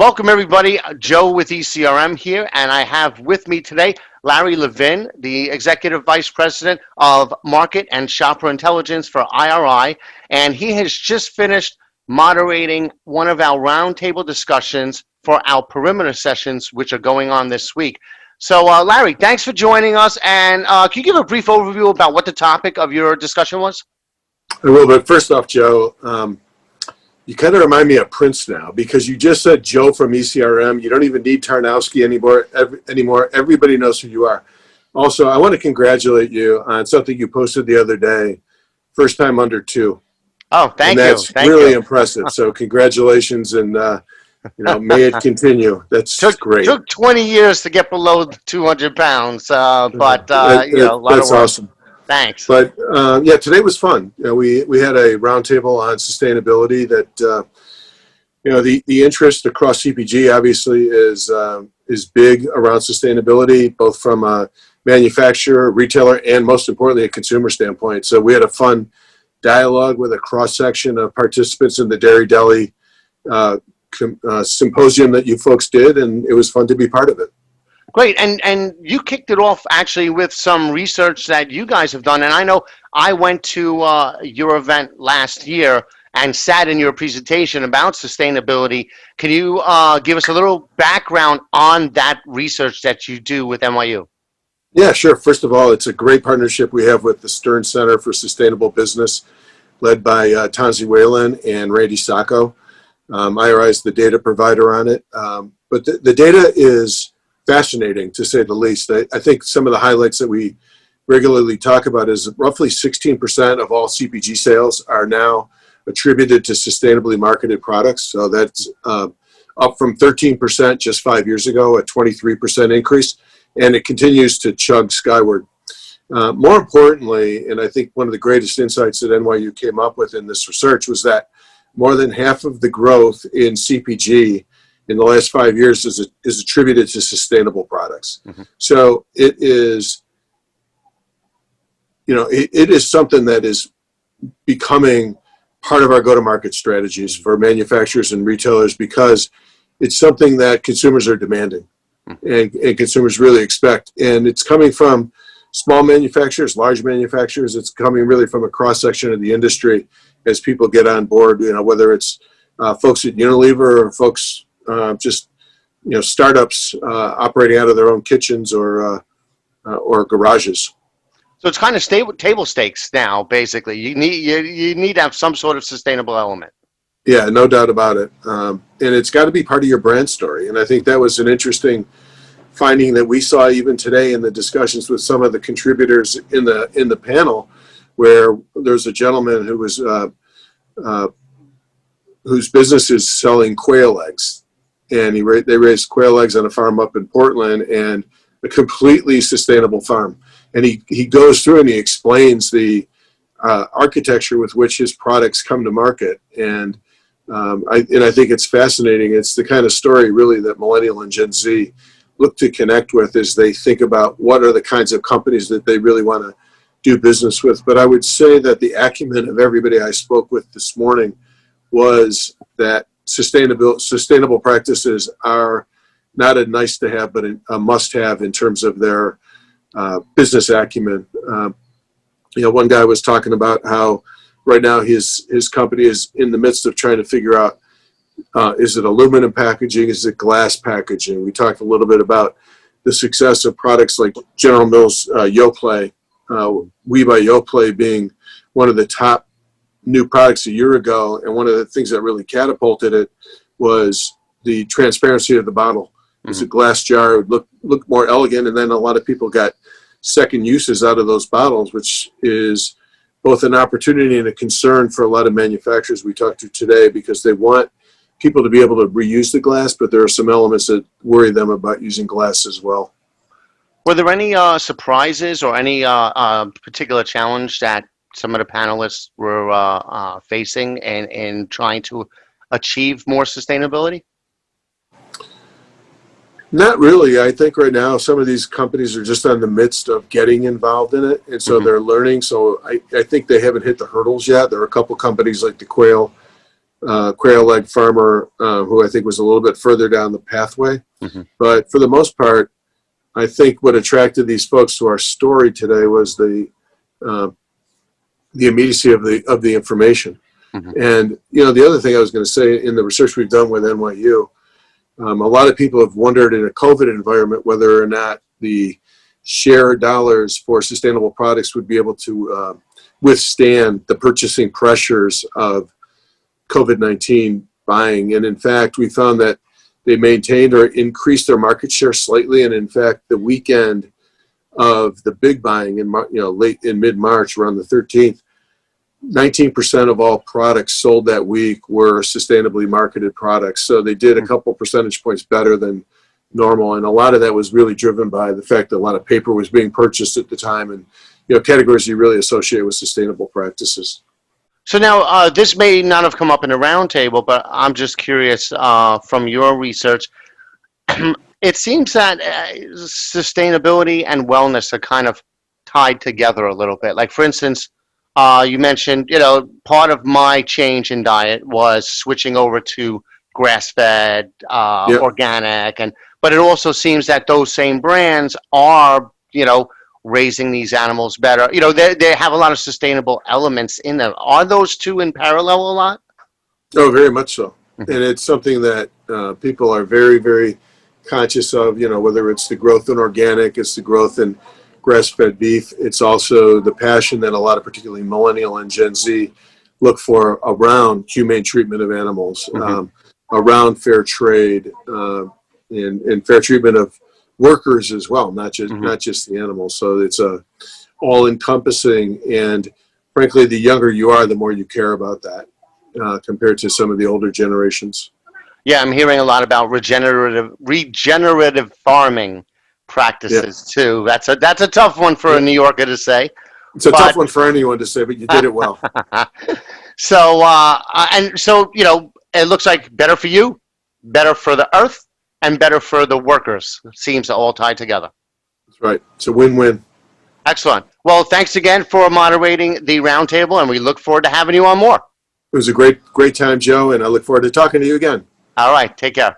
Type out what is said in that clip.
Welcome, everybody. Joe with ECRM here, and I have with me today Larry Levin, the Executive Vice President of Market and Shopper Intelligence for IRI, and he has just finished moderating one of our roundtable discussions for our perimeter sessions, which are going on this week. So, Larry, thanks for joining us, and can you give a brief overview about what the topic of your discussion was? I will, but first off, Joe, you kind of remind me of Prince now, because you just said Joe from ECRM. You don't even need Tarnowski anymore. Everybody knows who you are. Also, I want to congratulate you on something you posted the other day. First time under 2. Oh, thank you. That's really impressive. So congratulations, and may it continue. That's great. Took 20 years to get below 200 pounds, but a lot of work. Awesome. Thanks. But yeah, today was fun. We had a roundtable on sustainability. That the interest across CPG obviously is big around sustainability, both from a manufacturer, retailer, and most importantly, a consumer standpoint. So we had a fun dialogue with a cross section of participants in the Dairy Deli symposium that you folks did, and it was fun to be part of it. Great, and you kicked it off actually with some research that you guys have done, and I know I went to your event last year and sat in your presentation about sustainability. Can you give us a little background on that research that you do with NYU? Yeah, sure. First of all, it's a great partnership we have with the Stern Center for Sustainable Business, led by Tanzi Whalen and Randy Sacco. IRI is the data provider on it, but the data is fascinating, to say the least. I think some of the highlights that we regularly talk about is roughly 16% of all CPG sales are now attributed to sustainably marketed products. So that's up from 13% just 5 years ago, a 23% increase, and it continues to chug skyward. More importantly, and I think one of the greatest insights that NYU came up with in this research was that more than half of the growth in CPG in the last 5 years is attributed to sustainable products. Mm-hmm. So it is, it is something that is becoming part of our go-to-market strategies for manufacturers and retailers, because it's something that consumers are demanding, mm-hmm. and consumers really expect. And it's coming from small manufacturers, large manufacturers. It's coming really from a cross-section of the industry as people get on board, whether it's folks at Unilever or folks just startups operating out of their own kitchens or garages. So it's kind of table stakes now. Basically, you need to have some sort of sustainable element. Yeah, no doubt about it, and it's got to be part of your brand story. And I think that was an interesting finding that we saw even today in the discussions with some of the contributors in the panel, where there's a gentleman who was whose business is selling quail eggs. And they raised quail eggs on a farm up in Portland, and a completely sustainable farm. And he goes through and he explains the architecture with which his products come to market. And I think it's fascinating. It's the kind of story really that Millennial and Gen Z look to connect with as they think about what are the kinds of companies that they really want to do business with. But I would say that the acumen of everybody I spoke with this morning was that sustainable practices are not a nice to have, but a must have in terms of their business acumen. One guy was talking about how right now his company is in the midst of trying to figure out, is it aluminum packaging, is it glass packaging? We talked a little bit about the success of products like General Mills Yoplait, We by Yoplait being one of the top new products a year ago, and one of the things that really catapulted it was the transparency of the bottle. Mm-hmm. It was a glass jar. It would look more elegant, and then a lot of people got second uses out of those bottles, which is both an opportunity and a concern for a lot of manufacturers we talked to today, because they want people to be able to reuse the glass, but there are some elements that worry them about using glass as well. Were there any surprises or any particular challenge that some of the panelists were facing in trying to achieve more sustainability? Not really. I think right now some of these companies are just on the midst of getting involved in it, and so they're learning. So I think they haven't hit the hurdles yet. There are a couple companies like the quail quail egg farmer who I think was a little bit further down the pathway. Mm-hmm. But for the most part, I think what attracted these folks to our story today was the immediacy of the information. Mm-hmm. And the other thing I was going to say, in the research we've done with NYU, a lot of people have wondered in a COVID environment whether or not the share dollars for sustainable products would be able to withstand the purchasing pressures of COVID-19 buying. And in fact, we found that they maintained or increased their market share slightly. And in fact, the weekend of the big buying in late in mid-March, around the 13th, 19% of all products sold that week were sustainably marketed products. So they did a couple percentage points better than normal. And a lot of that was really driven by the fact that a lot of paper was being purchased at the time, and categories you really associate with sustainable practices. So now, this may not have come up in a roundtable, but I'm just curious from your research. It seems that sustainability and wellness are kind of tied together a little bit. Like, for instance, you mentioned, part of my change in diet was switching over to grass-fed, Yep. organic, but it also seems that those same brands are, raising these animals better. They have a lot of sustainable elements in them. Are those two in parallel a lot? Oh, very much so. And it's something that people are very, very conscious of, whether it's the growth in organic, it's the growth in grass-fed beef. It's also the passion that a lot of particularly millennial and Gen Z look for around humane treatment of animals, around fair trade, and fair treatment of workers as well, not just the animals. So it's all-encompassing, and frankly, the younger you are, the more you care about that compared to some of the older generations. Yeah, I'm hearing a lot about regenerative farming practices too. That's a tough one for a New Yorker to say. It's a tough one for anyone to say, but you did it well. So it looks like better for you, better for the earth, and better for the workers. It seems to all tie together. That's right. It's a win-win. Excellent. Well, thanks again for moderating the roundtable, and we look forward to having you on more. It was a great time, Joe, and I look forward to talking to you again. All right. Take care.